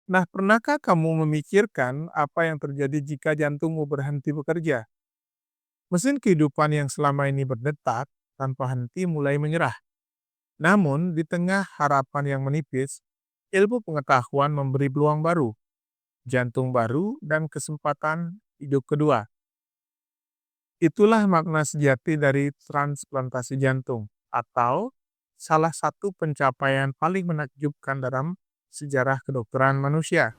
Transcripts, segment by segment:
Nah, pernahkah kamu memikirkan apa yang terjadi jika jantungmu berhenti bekerja? Mesin kehidupan yang selama ini berdetak tanpa henti mulai menyerah. Namun, di tengah harapan yang menipis, ilmu pengetahuan memberi peluang baru, jantung baru, dan kesempatan hidup kedua. Itulah makna sejati dari transplantasi jantung, atau salah satu pencapaian paling menakjubkan dalam sejarah kedokteran manusia.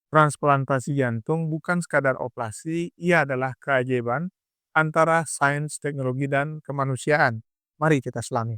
Transplantasi jantung bukan sekadar operasi, ia adalah keajaiban antara sains, teknologi, dan kemanusiaan. Mari kita selami.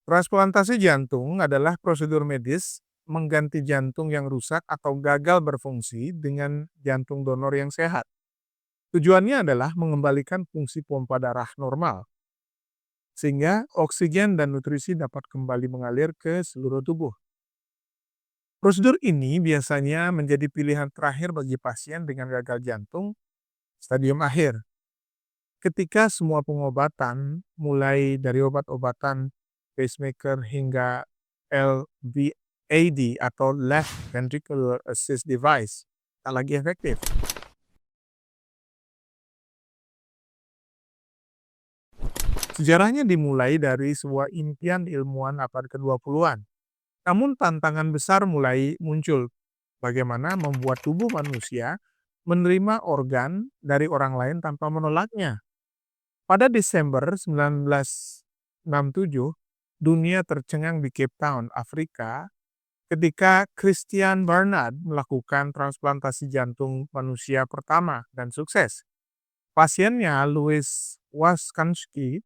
Transplantasi jantung adalah prosedur medis mengganti jantung yang rusak atau gagal berfungsi dengan jantung donor yang sehat. Tujuannya adalah mengembalikan fungsi pompa darah normal, sehingga oksigen dan nutrisi dapat kembali mengalir ke seluruh tubuh. Prosedur ini biasanya menjadi pilihan terakhir bagi pasien dengan gagal jantung stadium akhir. Ketika semua pengobatan, mulai dari obat-obatan pacemaker hingga LVAD atau Left Ventricular Assist Device, tak lagi efektif. Sejarahnya dimulai dari sebuah impian ilmuwan abad ke-20-an. Namun tantangan besar mulai muncul. Bagaimana membuat tubuh manusia menerima organ dari orang lain tanpa menolaknya. Pada Desember 1967, dunia tercengang di Cape Town, Afrika, ketika Christian Barnard melakukan transplantasi jantung manusia pertama dan sukses. Pasiennya, Louis Waskanski,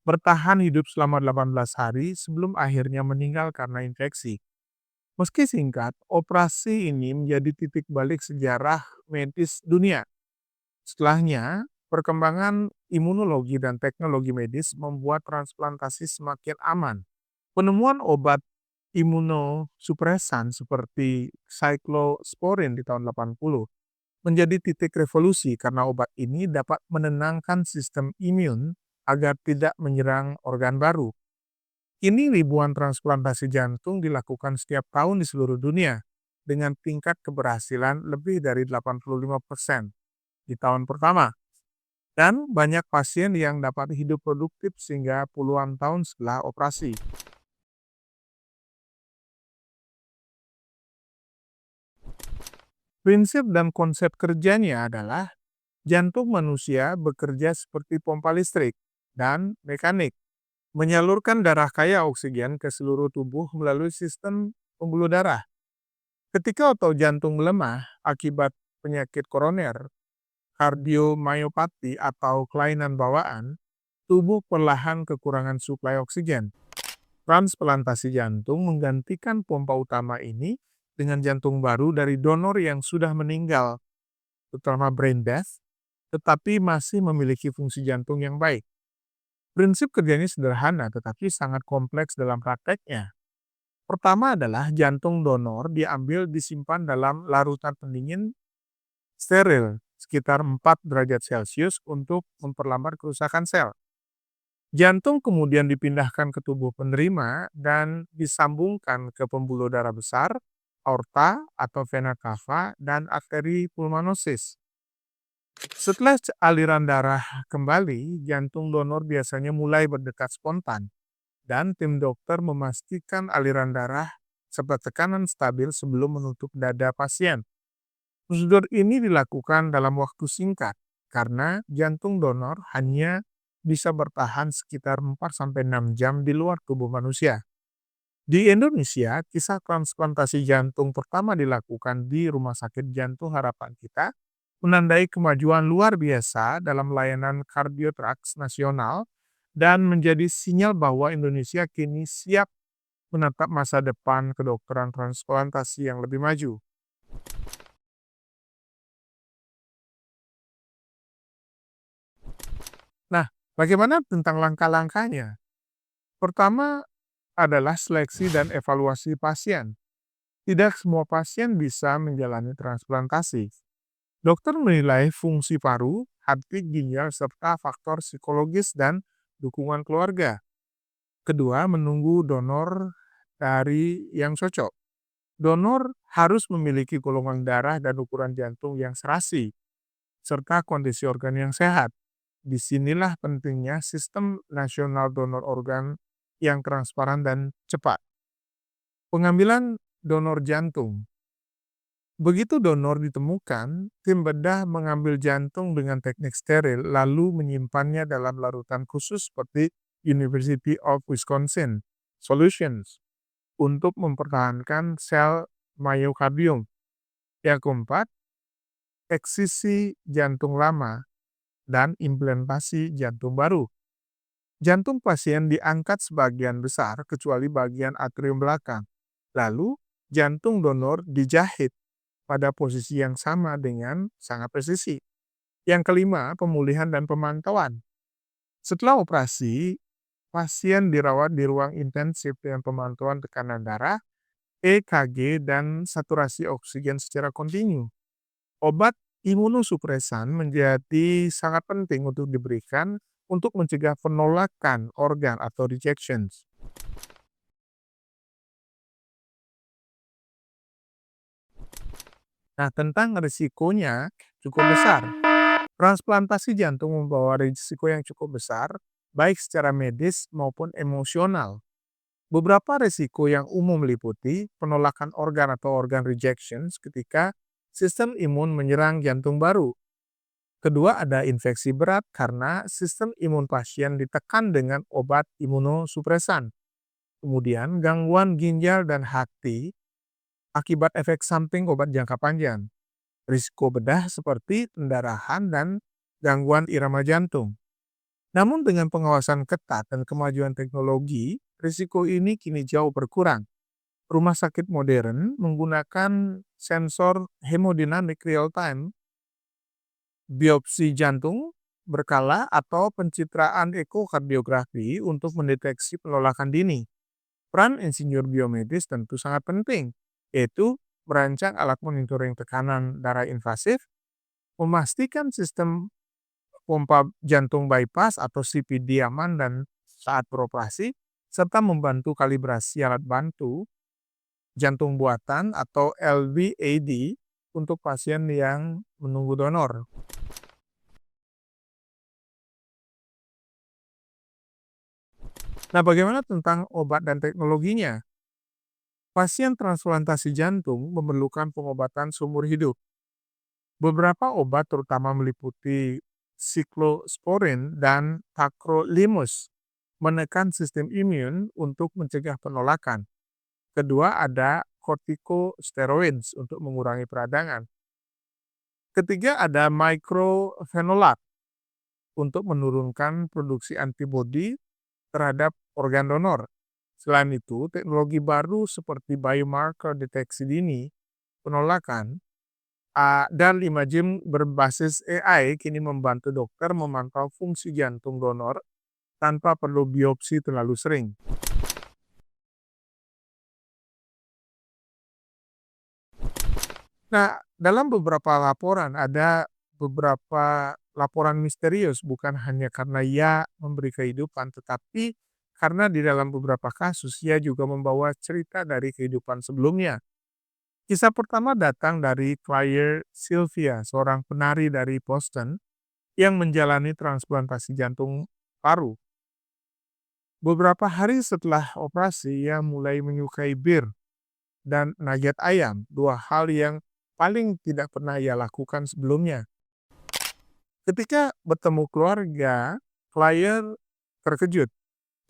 bertahan hidup selama 18 hari sebelum akhirnya meninggal karena infeksi. Meski singkat, operasi ini menjadi titik balik sejarah medis dunia. Setelahnya, perkembangan imunologi dan teknologi medis membuat transplantasi semakin aman. Penemuan obat imunosupresan seperti cyclosporin di tahun 80 menjadi titik revolusi karena obat ini dapat menenangkan sistem imun agar tidak menyerang organ baru. Kini ribuan transplantasi jantung dilakukan setiap tahun di seluruh dunia dengan tingkat keberhasilan lebih dari 85% di tahun pertama. Dan banyak pasien yang dapat hidup produktif sehingga puluhan tahun setelah operasi. Prinsip dan konsep kerjanya adalah jantung manusia bekerja seperti pompa listrik dan mekanik, menyalurkan darah kaya oksigen ke seluruh tubuh melalui sistem pembuluh darah. Ketika otot jantung melemah akibat penyakit koroner, kardiomyopati atau kelainan bawaan, tubuh perlahan kekurangan suplai oksigen. Transplantasi jantung menggantikan pompa utama ini dengan jantung baru dari donor yang sudah meninggal, terutama brain death, tetapi masih memiliki fungsi jantung yang baik. Prinsip kerjanya sederhana tetapi sangat kompleks dalam prakteknya. Pertama adalah jantung donor diambil disimpan dalam larutan pendingin steril sekitar 4 derajat Celcius untuk memperlambat kerusakan sel. Jantung kemudian dipindahkan ke tubuh penerima dan disambungkan ke pembuluh darah besar, aorta atau vena cava, dan arteri pulmonosis. Setelah aliran darah kembali, jantung donor biasanya mulai berdetak spontan, dan tim dokter memastikan aliran darah serta tekanan stabil sebelum menutup dada pasien. Prosedur ini dilakukan dalam waktu singkat karena jantung donor hanya bisa bertahan sekitar 4-6 jam di luar tubuh manusia. Di Indonesia, kisah transplantasi jantung pertama dilakukan di Rumah Sakit Jantung Harapan Kita, menandai kemajuan luar biasa dalam layanan kardiotraks nasional dan menjadi sinyal bahwa Indonesia kini siap menatap masa depan kedokteran transplantasi yang lebih maju. Nah, bagaimana tentang langkah-langkahnya? Pertama adalah seleksi dan evaluasi pasien. Tidak semua pasien bisa menjalani transplantasi. Dokter menilai fungsi paru, hati, ginjal, serta faktor psikologis dan dukungan keluarga. Kedua, menunggu donor dari yang cocok. Donor harus memiliki golongan darah dan ukuran jantung yang serasi, serta kondisi organ yang sehat. Disinilah pentingnya sistem nasional donor organ yang transparan dan cepat. Pengambilan donor jantung. Begitu donor ditemukan, tim bedah mengambil jantung dengan teknik steril lalu menyimpannya dalam larutan khusus seperti University of Wisconsin Solutions untuk mempertahankan sel myokardium. Yang keempat, eksisi jantung lama dan implantasi jantung baru. Jantung pasien diangkat sebagian besar kecuali bagian atrium belakang. Lalu, jantung donor dijahit pada posisi yang sama dengan sangat presisi. Yang kelima, pemulihan dan pemantauan. Setelah operasi, pasien dirawat di ruang intensif dengan pemantauan tekanan darah, EKG, dan saturasi oksigen secara kontinu. Obat imunosupresan menjadi sangat penting untuk diberikan untuk mencegah penolakan organ atau rejections. Nah, tentang risikonya cukup besar. Transplantasi jantung membawa risiko yang cukup besar, baik secara medis maupun emosional. Beberapa risiko yang umum meliputi penolakan organ atau organ rejections ketika sistem imun menyerang jantung baru. Kedua, ada infeksi berat karena sistem imun pasien ditekan dengan obat imunosupresan. Kemudian, gangguan ginjal dan hati akibat efek samping obat jangka panjang. Risiko bedah seperti pendarahan dan gangguan irama jantung. Namun dengan pengawasan ketat dan kemajuan teknologi, risiko ini kini jauh berkurang. Rumah sakit modern menggunakan sensor hemodinamik real-time, biopsi jantung berkala, atau pencitraan ekokardiografi untuk mendeteksi penolakan dini. Peran insinyur biomedis tentu sangat penting, yaitu merancang alat monitoring tekanan darah invasif, memastikan sistem pompa jantung bypass atau CPD aman dan saat beroperasi, serta membantu kalibrasi alat bantu jantung buatan atau LVAD untuk pasien yang menunggu donor. Nah, bagaimana tentang obat dan teknologinya? Pasien transplantasi jantung memerlukan pengobatan seumur hidup. Beberapa obat terutama meliputi siklosporin dan tacrolimus menekan sistem imun untuk mencegah penolakan. Kedua, ada corticosteroids untuk mengurangi peradangan. Ketiga, ada microphenolate untuk menurunkan produksi antibodi terhadap organ donor. Selain itu, teknologi baru seperti biomarker deteksi dini, penolakan, dan imaging berbasis AI kini membantu dokter memantau fungsi jantung donor tanpa perlu biopsi terlalu sering. Nah, dalam beberapa laporan ada beberapa laporan misterius bukan hanya karena ia memberi kehidupan, tetapi karena di dalam beberapa kasus ia juga membawa cerita dari kehidupan sebelumnya. Kisah pertama datang dari Claire Sylvia, seorang penari dari Boston yang menjalani transplantasi jantung paru. Beberapa hari setelah operasi, ia mulai menyukai bir dan nugget ayam, dua hal yang paling tidak pernah ia lakukan sebelumnya. Ketika bertemu keluarga, Claire terkejut.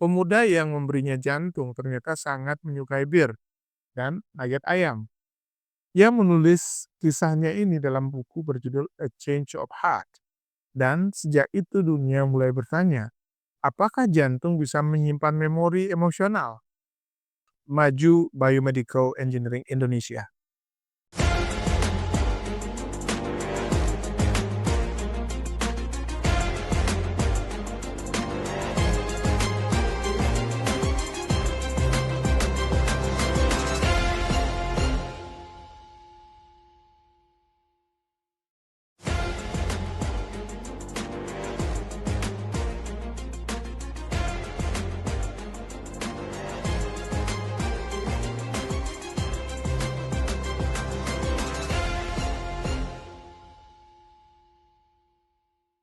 Pemuda yang memberinya jantung ternyata sangat menyukai bir dan nugget ayam. Ia menulis kisahnya ini dalam buku berjudul A Change of Heart. Dan sejak itu dunia mulai bertanya, apakah jantung bisa menyimpan memori emosional? Maju Biomedical Engineering Indonesia.